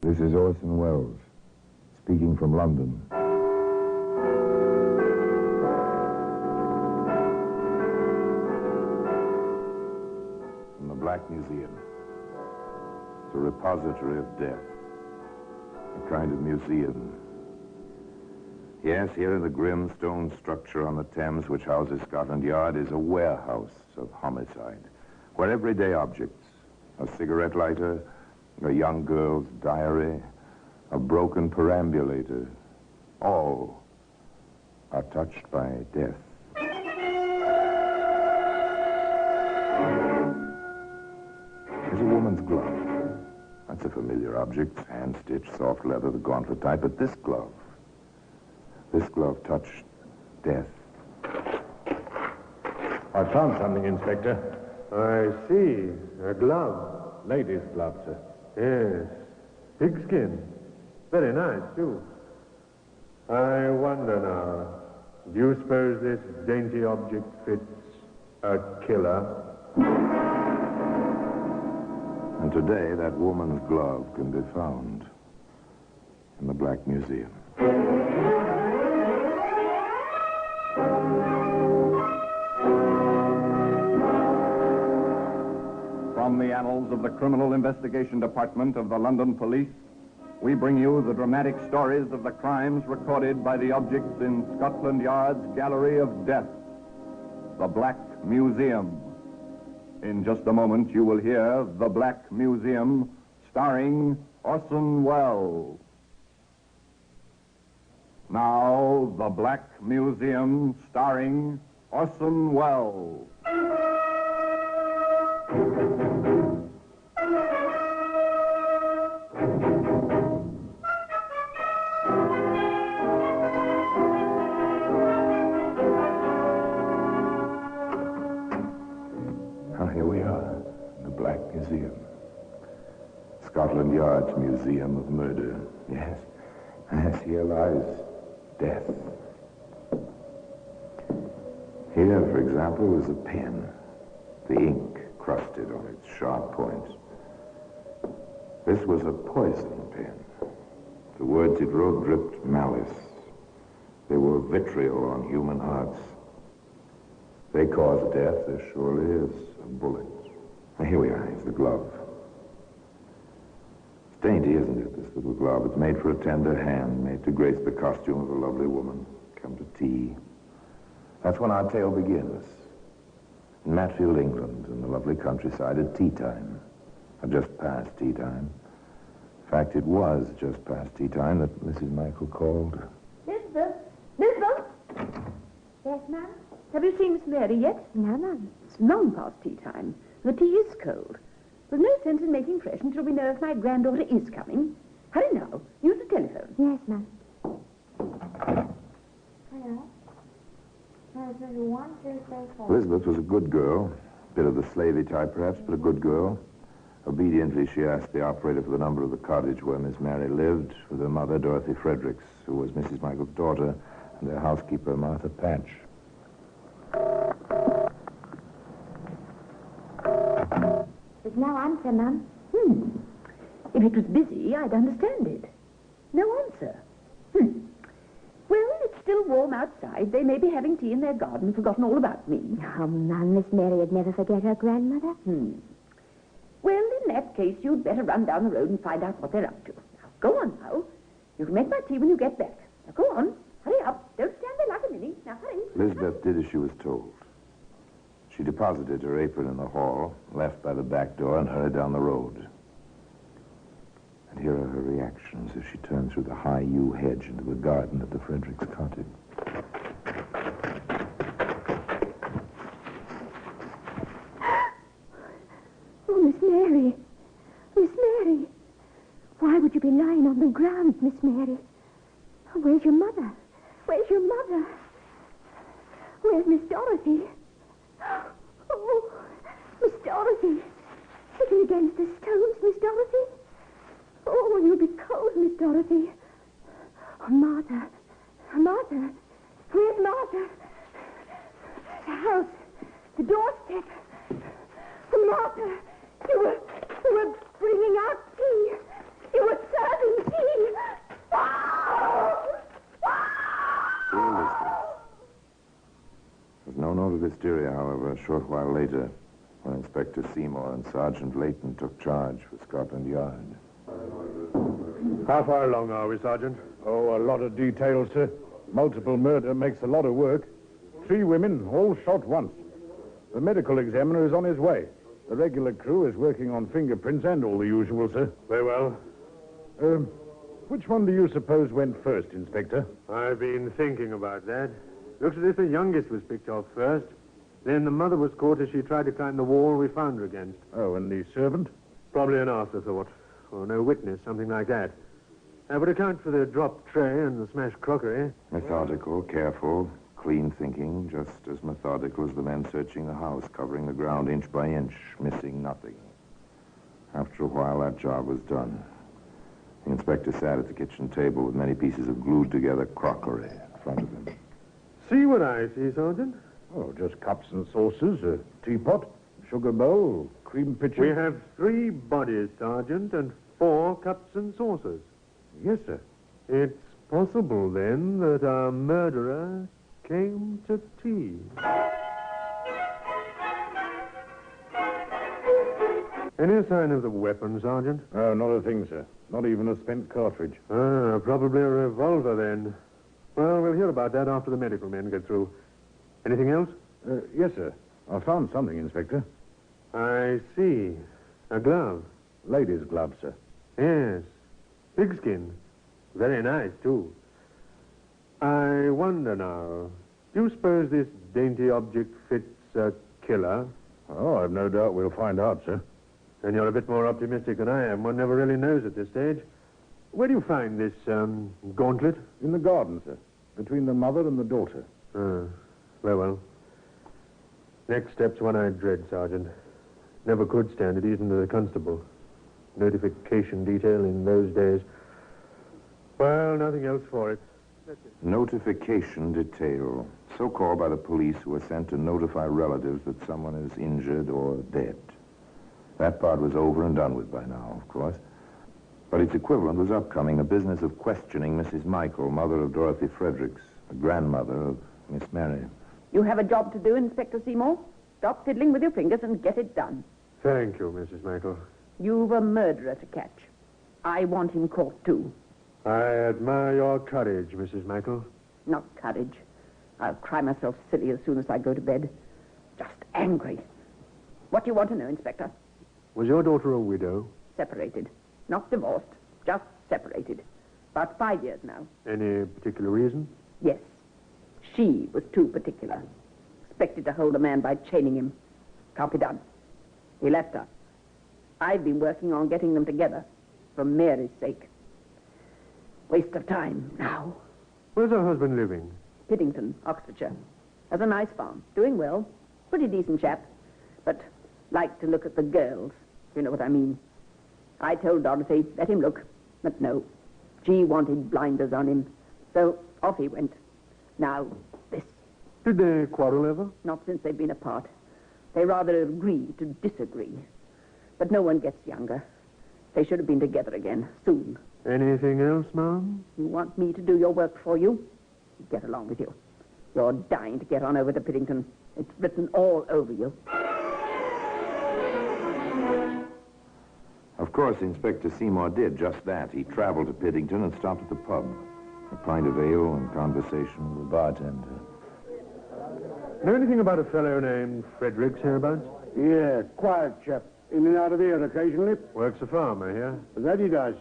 This is Orson Welles, speaking from London. In the Black Museum. It's a repository of death. A kind of museum. Yes, here in the grim stone structure on the Thames, which houses Scotland Yard, is a warehouse of homicide, where everyday objects, a cigarette lighter, a young girl's diary, a broken perambulator, all are touched by death. There's a woman's glove. That's a familiar object, hand-stitched, soft leather, the gauntlet type, but this glove touched death. I found something, Inspector. I see. A glove. Ladies' glove, sir. Yes. Pigskin. Very nice, too. I wonder now, do you suppose this dainty object fits a killer? And today, that woman's glove can be found in the Black Museum. From the annals of the Criminal Investigation Department of the London Police, we bring you the dramatic stories of the crimes recorded by the objects in Scotland Yard's Gallery of Death, the Black Museum. In just a moment, you will hear The Black Museum, starring Orson Welles. Now, The Black Museum, starring Orson Welles. Here we are, in the Black Museum. Scotland Yard's Museum of Murder. Yes, here lies death. Here, for example, is a pen, the ink crusted on its sharp points. This was a poison pen. The words it wrote dripped malice. They were vitriol on human hearts. They cause death, there surely is a bullet. Now, here we are, here's the glove. It's dainty, isn't it, this little glove? It's made for a tender hand, made to grace the costume of a lovely woman. Come to tea. That's when our tale begins. In Matfield, England, in the lovely countryside at tea time. Or just past tea time. In fact, it was just past tea time that Mrs. Michael called. Elizabeth! Elizabeth! Yes, ma'am? Have you seen Miss Mary yet? No, ma'am. It's long past tea time. The tea is cold. There's no sense in making fresh until we know if my granddaughter is coming. Hurry now. Use the telephone. Yes, ma'am. Hello? 1, 2, 3, 4. Elizabeth was a good girl. A bit of the slavey type, perhaps, but a good girl. Obediently, she asked the operator for the number of the cottage where Miss Mary lived with her mother, Dorothy Fredericks, who was Mrs. Michael's daughter, and their housekeeper, Martha Patch. There's no answer, ma'am. If it was busy, I'd understand it. No answer. Well, it's still warm outside. They may be having tea in their garden and forgotten all about me. Oh, ma'am, Miss Mary would never forget her grandmother. Well, in that case, you'd better run down the road and find out what they're up to. Now, go on now. You can make my tea when you get back. Now, go on. Hurry up. Don't stand there like a ninny. Now, hurry. Elizabeth did as she was told. She deposited her apron in the hall, left by the back door, and hurried down the road. And here are her reactions as she turned through the high yew hedge into the garden at the Fredericks cottage. Oh, Miss Mary. Miss Mary. Why would you be lying on the ground, Miss Mary? Where's your mother? Where's your mother? Where's Miss Dorothy? Oh, Miss Dorothy. Sitting against the stones, Miss Dorothy. Oh, you'll be cold, Miss Dorothy. Oh, Martha. Martha. Where's Martha? The house. The doorstep. Martha, you were bringing out tea. You were serving with hysteria, however, a short while later, when Inspector Seymour and Sergeant Layton took charge for Scotland Yard. How far along are we, Sergeant? Oh, a lot of details, sir. Multiple murder makes a lot of work. 3 women, all shot once. The medical examiner is on his way. The regular crew is working on fingerprints and all the usual, sir. Very well. Which one do you suppose went first, Inspector? I've been thinking about that. Looks as if the youngest was picked off first. Then the mother was caught as she tried to climb the wall we found her against. Oh, and the servant? Probably an afterthought. Or no witness, something like that. That would account for the dropped tray and the smashed crockery. Methodical, careful, clean thinking, just as methodical as the men searching the house, covering the ground inch by inch, missing nothing. After a while, that job was done. The inspector sat at the kitchen table with many pieces of glued-together crockery in front of him. See what I see, Sergeant? Oh, just cups and saucers, a teapot, sugar bowl, cream pitcher. We have 3 bodies, Sergeant, and 4 cups and saucers. Yes, sir. It's possible, then, that our murderer came to tea. Any sign of the weapon, Sergeant? Oh, not a thing, sir. Not even a spent cartridge. Ah, probably a revolver, then. Well, we'll hear about that after the medical men get through. Anything else? Yes, sir. I found something, Inspector. I see. A glove. Ladies' glove, sir. Yes. Pigskin. Very nice, too. I wonder now, do you suppose this dainty object fits a killer? Oh, I've no doubt we'll find out, sir. And you're a bit more optimistic than I am. One never really knows at this stage. Where do you find this, gauntlet? In the garden, sir. Between the mother and the daughter. Very well. Next step's one I dread, Sergeant. Never could stand it, even to the constable. Notification detail in those days. Well, nothing else for it. Notification detail, so called by the police who are sent to notify relatives that someone is injured or dead. That part was over and done with by now, of course. But its equivalent was upcoming, the business of questioning Mrs. Michael, mother of Dorothy Fredericks, the grandmother of Miss Mary. You have a job to do, Inspector Seymour. Stop fiddling with your fingers and get it done. Thank you, Mrs. Michael. You've a murderer to catch. I want him caught, too. I admire your courage, Mrs. Michael. Not courage. I'll cry myself silly as soon as I go to bed. Just angry. What do you want to know, Inspector? Was your daughter a widow? Separated. Not divorced. Just separated. About 5 years now. Any particular reason? Yes. She was too particular. Expected to hold a man by chaining him. Can't be done. He left her. I've been working on getting them together. For Mary's sake. Waste of time now. Where's her husband living? Piddington, Oxfordshire. Has a nice farm. Doing well. Pretty decent chap. But liked to look at the girls. If you know what I mean. I told Dorothy, let him look. But no. She wanted blinders on him. So off he went. Now, this. Did they quarrel ever? Not since they've been apart. They rather agree to disagree. But no one gets younger. They should have been together again, soon. Anything else, Mom? You want me to do your work for you? Get along with you. You're dying to get on over to Piddington. It's written all over you. Of course, Inspector Seymour did just that. He traveled to Piddington and stopped at the pub. A pint of ale and conversation with the bartender. Know anything about a fellow named Fredericks hereabouts? Yeah, quiet chap. In and out of here occasionally. Works a farm, I hear. That he does.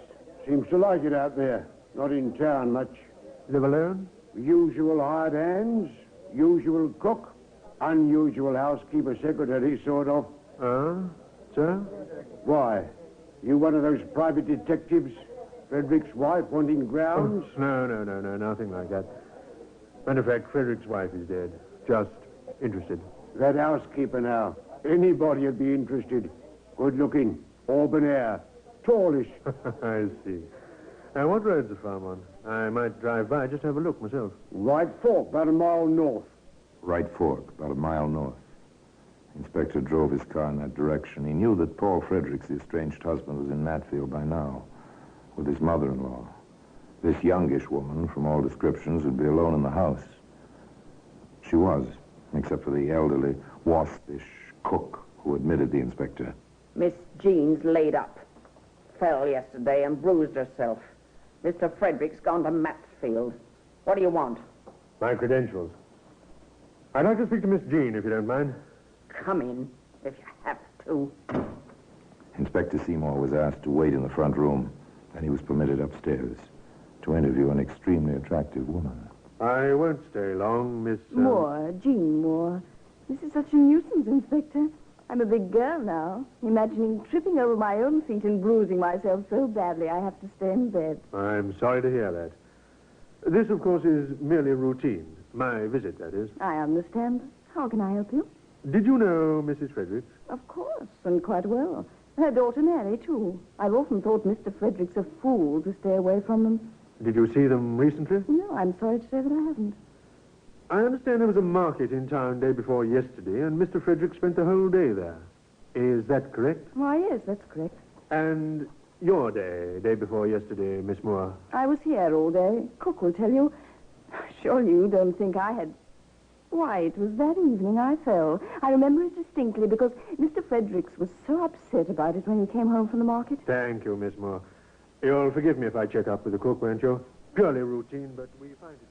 Seems to like it out there. Not in town much. Live alone? Usual hired hands, usual cook, unusual housekeeper secretary, sort of. Sir? Why? You one of those private detectives? Frederick's wife wanting grounds? No, nothing like that. Matter of fact, Frederick's wife is dead. Just interested. That housekeeper now. Anybody'd be interested. Good looking, auburn hair, tallish. I see. What road's the farm on? I might drive by, just have a look myself. Right fork, about a mile north. Right fork, about a mile north. Inspector drove his car in that direction. He knew that Paul Fredericks, the estranged husband, was in Matfield by now, with his mother-in-law. This youngish woman, from all descriptions, would be alone in the house. She was. except for the elderly, waspish cook who admitted the inspector. Miss Jean's laid up. Fell yesterday and bruised herself. Mr. Frederick's gone to Matsfield. What do you want? My credentials. I'd like to speak to Miss Jean, if you don't mind. Come in, if you have to. Inspector Seymour was asked to wait in the front room, and he was permitted upstairs to interview an extremely attractive woman. I won't stay long, Miss... Moore, Jean Moore. This is such a nuisance, Inspector. I'm a big girl now, imagining tripping over my own feet and bruising myself so badly I have to stay in bed. I'm sorry to hear that. This, of course, is merely routine. My visit, that is. I understand. How can I help you? Did you know Mrs. Fredericks? Of course, and quite well. Her daughter Mary, too. I've often thought Mr. Frederick's a fool to stay away from them. Did you see them recently? No, I'm sorry to say that I haven't. I understand there was a market in town day before yesterday, and Mr. Frederick spent the whole day there. Is that correct? Why, yes, that's correct. And your day before yesterday, Miss Moore? I was here all day. Cook will tell you. Surely you don't think I had... Why, it was that evening I fell. I remember it distinctly because Mr. Fredericks was so upset about it when he came home from the market. Thank you, Miss Moore. You'll forgive me if I check up with the cook, won't you? Purely routine, but we find it...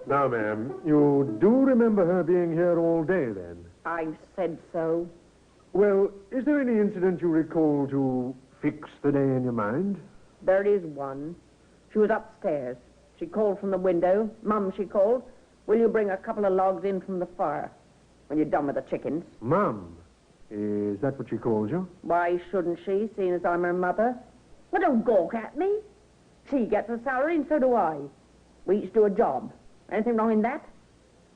Now, ma'am, you do remember her being here all day, then? I've said so. Well, is there any incident you recall to fix the day in your mind? There is one. She was upstairs. She called from the window. Mum, she called. Will you bring a couple of logs in from the fire when you're done with the chickens? Mum, is that what she called you? Why shouldn't she, seeing as I'm her mother? Well, don't gawk at me. She gets a salary and so do I. We each do a job. Anything wrong in that?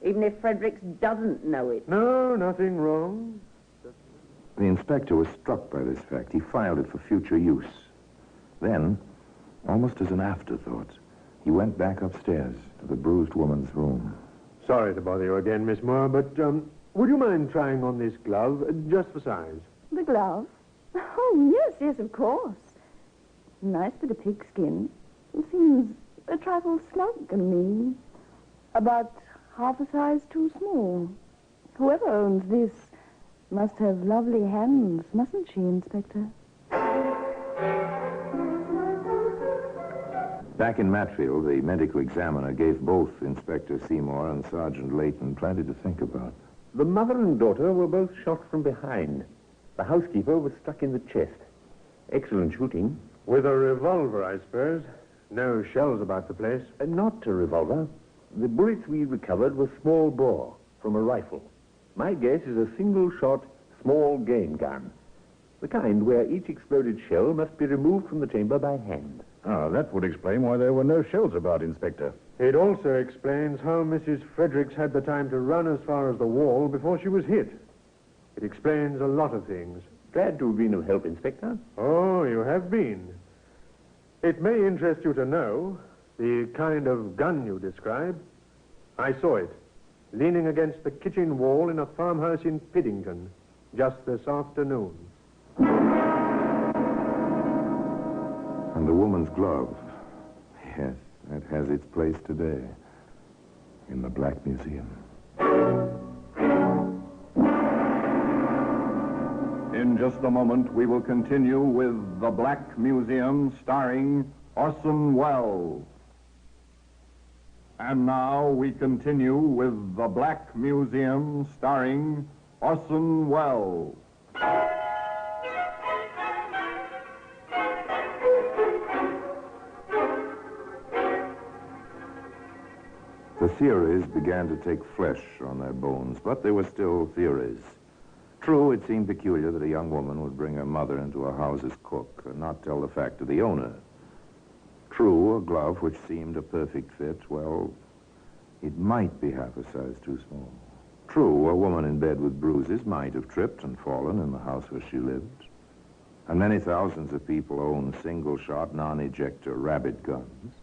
Even if Fredericks doesn't know it. No, nothing wrong. The inspector was struck by this fact. He filed it for future use. Then, almost as an afterthought, he went back upstairs to the bruised woman's room. Sorry to bother you again, Miss Moore, but would you mind trying on this glove, just for size? The glove? Oh, yes, of course. Nice bit of pigskin. It seems a trifle snug and me. About half a size too small. Whoever owns this must have lovely hands, mustn't she, Inspector? Back in Matfield, the medical examiner gave both Inspector Seymour and Sergeant Layton plenty to think about. The mother and daughter were both shot from behind. The housekeeper was struck in the chest. Excellent shooting. With a revolver, I suppose. No shells about the place. Not a revolver. The bullets we recovered were small bore from a rifle. My guess is a single-shot, small game gun. The kind where each exploded shell must be removed from the chamber by hand. Ah, that would explain why there were no shells about, Inspector. It also explains how Mrs. Fredericks had the time to run as far as the wall before she was hit. It explains a lot of things. Glad to have been of help, Inspector. Oh, you have been. It may interest you to know the kind of gun you describe. I saw it, leaning against the kitchen wall in a farmhouse in Piddington, just this afternoon. And the woman's glove, yes, it has its place today in the Black Museum. In just a moment, we will continue with The Black Museum, starring Orson Welles. And now we continue with The Black Museum, starring Orson Welles. The theories began to take flesh on their bones, but they were still theories. True, it seemed peculiar that a young woman would bring her mother into a house as cook and not tell the fact to the owner. True, a glove which seemed a perfect fit, well, it might be half a size too small. True, a woman in bed with bruises might have tripped and fallen in the house where she lived. And many thousands of people own single-shot, non-ejector rabbit guns.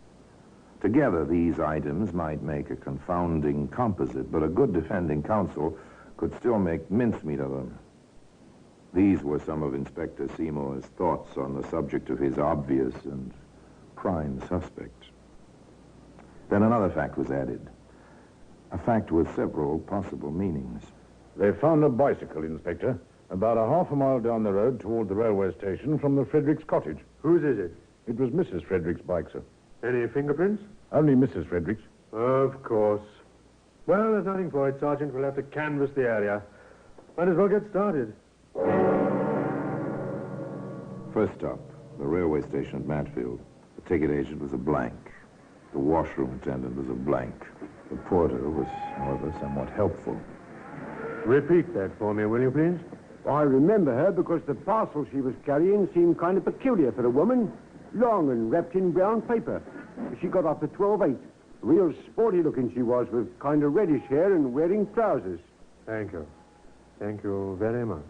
Together, these items might make a confounding composite, but a good defending counsel could still make mincemeat of them. These were some of Inspector Seymour's thoughts on the subject of his obvious and prime suspect. Then another fact was added. A fact with several possible meanings. They found a bicycle, Inspector, about a half a mile down the road toward the railway station from the Fredericks cottage. Whose is it? It was Mrs. Fredericks' bike, sir. Any fingerprints? Only Mrs. Fredericks. Of course. Well, there's nothing for it, Sergeant. We'll have to canvass the area. Might as well get started. First stop, the railway station at Matfield. The ticket agent was a blank. The washroom attendant was a blank. The porter was, however, somewhat helpful. Repeat that for me, will you, please? I remember her because the parcel she was carrying seemed kind of peculiar for a woman. Long and wrapped in brown paper. She got off at 12:08. Real sporty looking she was, with kind of reddish hair and wearing trousers. Thank you. Thank you very much.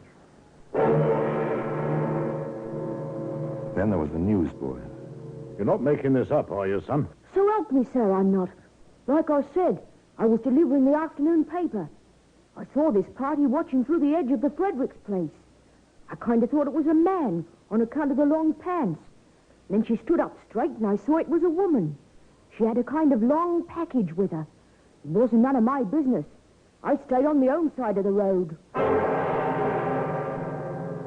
Then there was the newsboy. You're not making this up, are you, son? So help me, sir, I'm not. Like I said, I was delivering the afternoon paper. I saw this party watching through the edge of the Fredericks place. I kind of thought it was a man on account of the long pants. Then she stood up straight and I saw it was a woman. She had a kind of long package with her. It wasn't none of my business. I stayed on the own side of the road.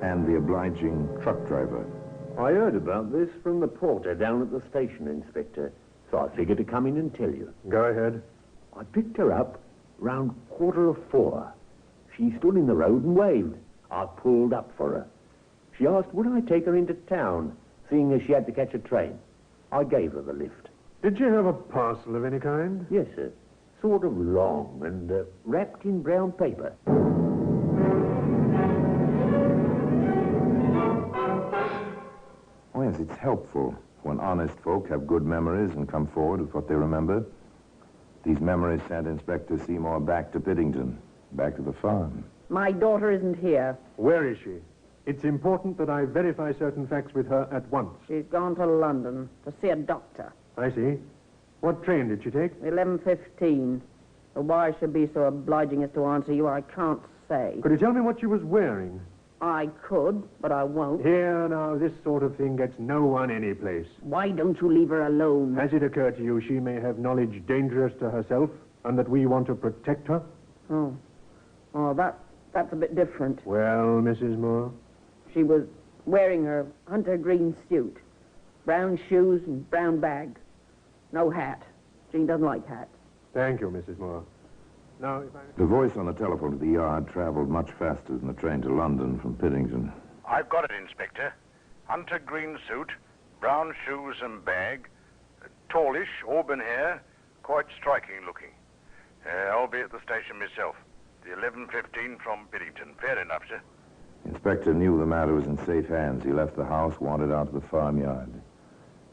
And the obliging truck driver. I heard about this from the porter down at the station, Inspector. So I figured to come in and tell you. Go ahead. I picked her up round 4:15. She stood in the road and waved. I pulled up for her. She asked would I take her into town, seeing as she had to catch a train. I gave her the lift. Did you have a parcel of any kind? Yes, sir. Sort of long and wrapped in brown paper. Oh, yes, it's helpful when honest folk have good memories and come forward with what they remember. These memories sent Inspector Seymour back to Piddington, back to the farm. My daughter isn't here. Where is she? It's important that I verify certain facts with her at once. She's gone to London to see a doctor. I see. What train did she take? 11:15. Why I should be so obliging as to answer you, I can't say. Could you tell me what she was wearing? I could, but I won't. Here, now, this sort of thing gets no one any place. Why don't you leave her alone? Has it occurred to you she may have knowledge dangerous to herself and that we want to protect her? Oh, that's a bit different. Well, Mrs. Moore? She was wearing her hunter green suit, brown shoes and brown bag. No hat. Jean doesn't like hats. Thank you, Mrs. Moore. Now, if I... The voice on the telephone to the yard traveled much faster than the train to London from Piddington. I've got it, Inspector. Hunter green suit, brown shoes and bag, tallish, auburn hair, quite striking looking. I'll be at the station myself. The 11:15 from Piddington. Fair enough, sir. The inspector knew the matter was in safe hands. He left the house, wandered out to the farmyard.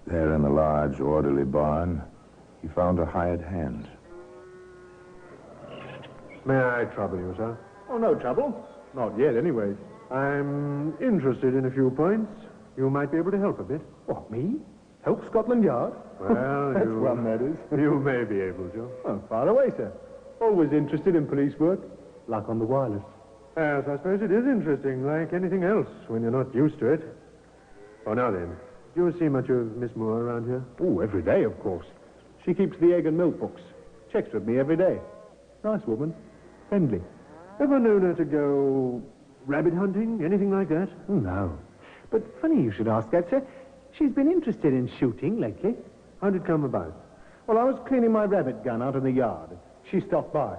There in the large, orderly barn, he found a hired hand. May I trouble you, sir? Oh, no trouble. Not yet, anyway. I'm interested in a few points. You might be able to help a bit. What, me? Help Scotland Yard? Well, That's you... one, that is. You may be able to. Oh, far away, sir. Always interested in police work, like on the wireless. Yes, I suppose it is interesting, like anything else, when you're not used to it. Oh, now then, do you see much of Miss Moore around here? Oh, every day, of course. She keeps the egg and milk books. Checks with me every day. Nice woman. Friendly. Ever known her to go rabbit hunting, anything like that? No. But funny you should ask that, sir. She's been interested in shooting lately. How'd it come about? Well, I was cleaning my rabbit gun out in the yard. She stopped by.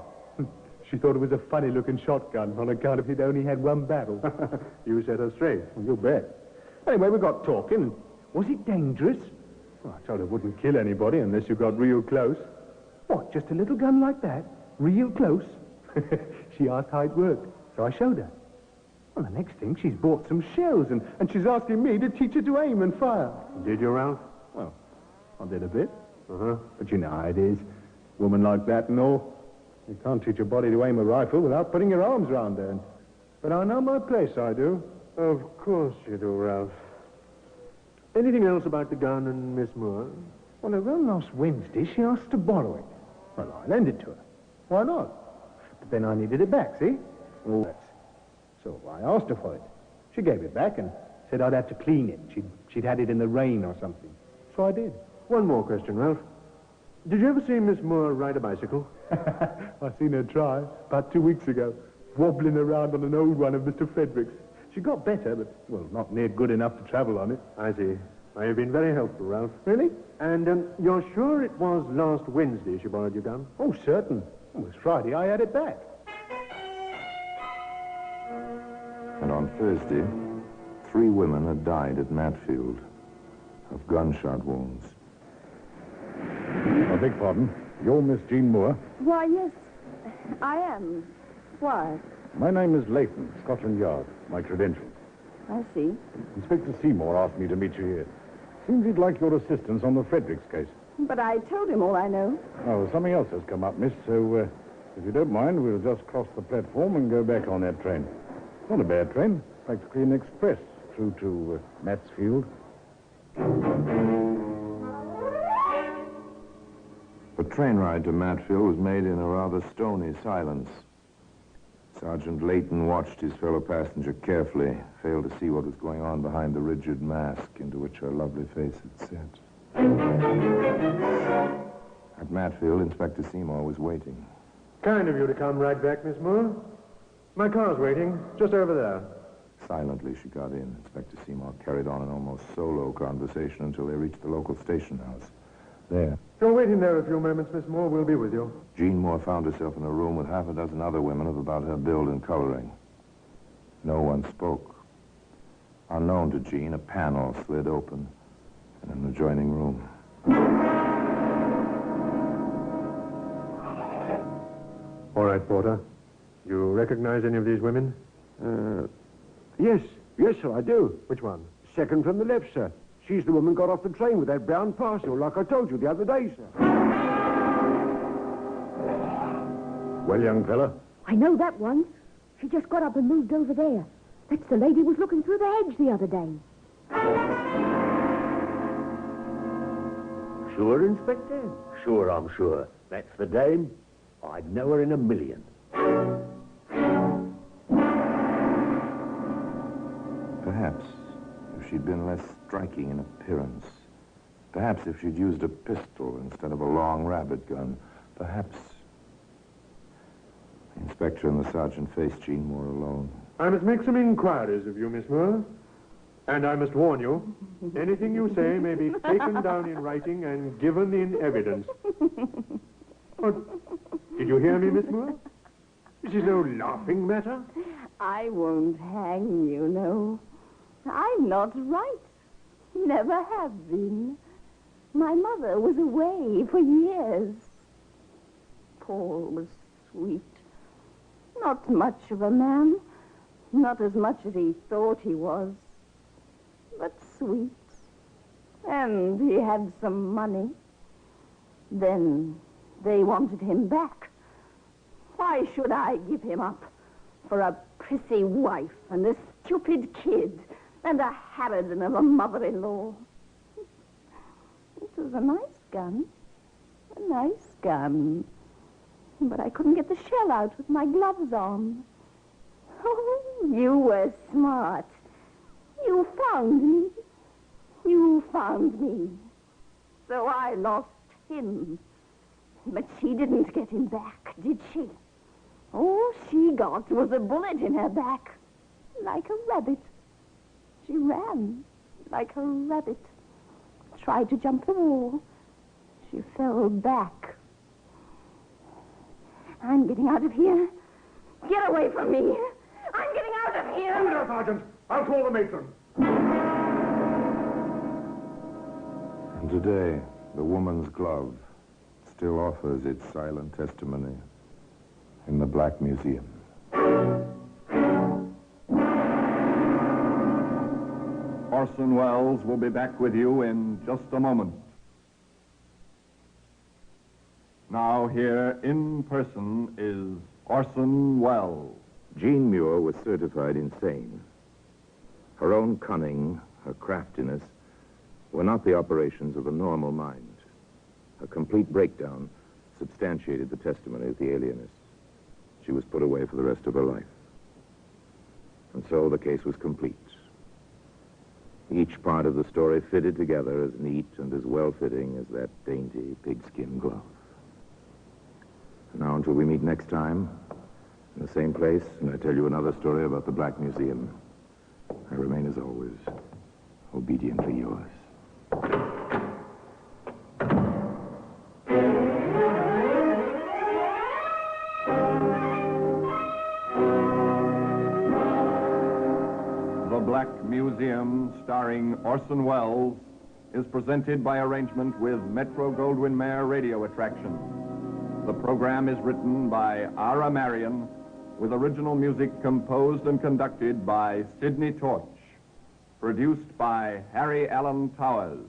She thought it was a funny-looking shotgun on account of it only had one barrel. You set her straight. You bet. Anyway, we got talking. Was it dangerous? Well, I told her it wouldn't kill anybody unless you got real close. What, just a little gun like that? Real close? She asked how it worked, so I showed her. Well, the next thing, she's bought some shells, and she's asking me to teach her to aim and fire. Did you, Ralph? Well, I did a bit. Uh-huh. But you know how it is. Woman like that and all. You can't teach a body to aim a rifle without putting your arms round her. But I know my place, I do. Of course you do, Ralph. Anything else about the gun and Miss Moore? Well, around last Wednesday, she asked to borrow it. Well, I lent it to her. Why not? But then I needed it back, see? Oh, so I asked her for it. She gave it back and said I'd have to clean it. She'd had it in the rain or something. So I did. One more question, Ralph. Did you ever see Miss Moore ride a bicycle? I seen her try about 2 weeks ago, wobbling around on an old one of Mr. Frederick's. She got better, but, well, not near good enough to travel on it. I see. Well, you've been very helpful, Ralph. Really? And you're sure it was last Wednesday she borrowed your gun? Oh, certain. It was Friday. I had it back. And on Thursday, 3 women had died at Matfield of gunshot wounds. I beg pardon. You're Miss Jean Moore? Why, yes, I am. Why? My name is Leighton, Scotland Yard. My credentials. I see. Inspector Seymour asked me to meet you here. Seems he'd like your assistance on the Fredericks case. But I told him all I know. Oh, something else has come up, miss, so if you don't mind, we'll just cross the platform and go back on that train. Not a bad train. Practically an express through to Matsfield. The train ride to Matfield was made in a rather stony silence. Sergeant Leighton watched his fellow passenger carefully, failed to see what was going on behind the rigid mask into which her lovely face had set. At Matfield, Inspector Seymour was waiting. Kind of you to come right back, Miss Moore. My car's waiting, just over there. Silently, she got in. Inspector Seymour carried on an almost solo conversation until they reached the local station house. There, If you're waiting there a few moments, Miss Moore, we'll be with you. Jean Moore found herself in a room with half a dozen other women of about her build and coloring. No one spoke. Unknown to Jean, a panel slid open in an adjoining room. All right, Porter. You recognize any of these women? Yes, sir, I do. Which one? Second from the left, sir. She's the woman got off the train with that brown parcel, like I told you the other day, sir. Well, young fella, I know that one. She just got up and moved over there. That's the lady who was looking through the hedge the other day. Sure, Inspector? Sure, I'm sure. That's the dame. I'd know her in a million. Perhaps if she'd been less striking in appearance. Perhaps if she'd used a pistol instead of a long rabbit gun. Perhaps... The inspector and the sergeant faced Jean Moore alone. I must make some inquiries of you, Miss Moore. And I must warn you, anything you say may be taken down in writing and given in evidence. Oh, did you hear me, Miss Moore? This is no laughing matter. I won't hang you, no. I'm not right. Never have been. My mother was away for years. Paul was sweet. Not much of a man. Not as much as he thought he was. But sweet. And he had some money. Then they wanted him back. Why should I give him up for a prissy wife and a stupid kid and a harridan of a mother-in-law? It was a nice gun. A nice gun. But I couldn't get the shell out with my gloves on. Oh, you were smart. You found me. You found me. So I lost him. But she didn't get him back, did she? All she got was a bullet in her back. Like a rabbit. She ran like a rabbit. Tried to jump the wall. She fell back. I'm getting out of here. Get away from me. I'm getting out of here. Hold there, Sergeant. I'll call the matron. And today, the woman's glove still offers its silent testimony in the Black Museum. Orson Welles will be back with you in just a moment. Now here in person is Orson Welles. Jean Muir was certified insane. Her own cunning, her craftiness, were not the operations of a normal mind. A complete breakdown substantiated the testimony of the alienist. She was put away for the rest of her life. And so the case was complete. Each part of the story fitted together as neat and as well-fitting as that dainty pigskin glove. Now, until we meet next time, in the same place, and I tell you another story about the Black Museum, I remain, as always, obediently yours. The Black Museum, starring Orson Welles, is presented by arrangement with Metro-Goldwyn-Mayer Radio Attraction. The program is written by Ara Marion, with original music composed and conducted by Sidney Torch. Produced by Harry Allen Towers.